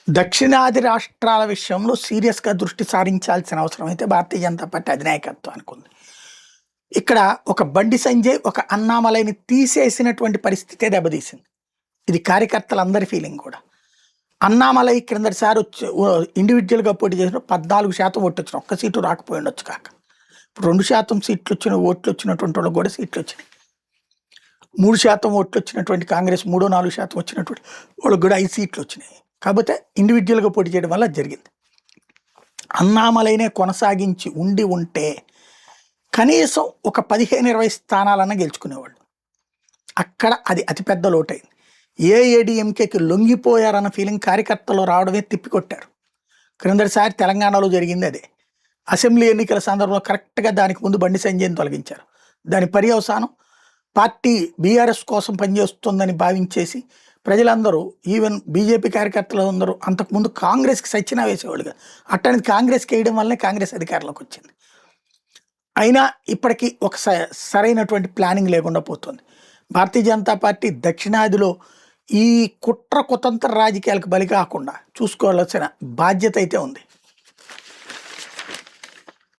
దక్షిణాది రాష్ట్రాల విషయంలో సీరియస్‌గా దృష్టి సారించాల్సిన అవసరం అయితే భారతీయ జనతా పార్టీ అధినాయకత్వానికి ఉంది. ఇక్కడ ఒక బండి సంజయ్, ఒక అన్నామలైని తీసేసినటువంటి పరిస్థితే దెబ్బతీసింది. ఇది కార్యకర్తలందరి ఫీలింగ్ కూడా. అన్నామలై క్రిందటిసారి ఇండివిడ్యువల్‌గా పోటీ చేసినప్పుడు 14% ఓటొచ్చిన. ఒక్క సీటు రాకపోయి ఉండొచ్చు కాక. ఇప్పుడు 2% సీట్లొచ్చిన ఓట్లొచ్చినటువంటి వాళ్ళకి కూడా సీట్లొచ్చినాయి. 3% ఓట్లొచ్చినటువంటి కాంగ్రెస్ 3-4% వచ్చినటువంటి వాళ్ళకి కూడా 5 సీట్లొచ్చినాయి. కాకపోతే ఇండివిడ్యువల్‌గా పోటీ చేయడం వల్ల అది జరిగింది. అన్నామలైనే కొనసాగించి ఉంటే కనీసం ఒక 15-20 స్థానాలన్నా గెలుచుకునేవాళ్ళు. అక్కడ అది అతిపెద్ద లోటైంది. ఏఐఏడీఎంకేకి లొంగిపోయారన్న ఫీలింగ్ కార్యకర్తలు రావడమే తిప్పికొట్టారు. క్రిందటిసారి తెలంగాణలో జరిగింది అదే. అసెంబ్లీ ఎన్నికల సందర్భంలో కరెక్ట్‌గా దానికి ముందు బండి సంజయ్‌ని తొలగించారు. దాని పర్యవసానం పార్టీ బీఆర్ఎస్ కోసం పనిచేస్తుందని భావించేసి ప్రజలందరూ, ఈవెన్ బీజేపీ కార్యకర్తలు అందరూ అంతకుముందు కాంగ్రెస్‌కి సచ్చినా వేసేవాళ్ళు కాదు. అట్టని కాంగ్రెస్‌కి వేయడం వల్లనే కాంగ్రెస్ అధికారంలోకి వచ్చింది. అయినా ఇప్పటికీ ఒక సరైనటువంటి ప్లానింగ్ లేకుండా పోతుంది. భారతీయ జనతా పార్టీ దక్షిణాదిలో ఈ కుట్ర కుతంత్ర రాజకీయాలకు బలి కాకుండా చూసుకోవాల్సిన బాధ్యత అయితే ఉంది.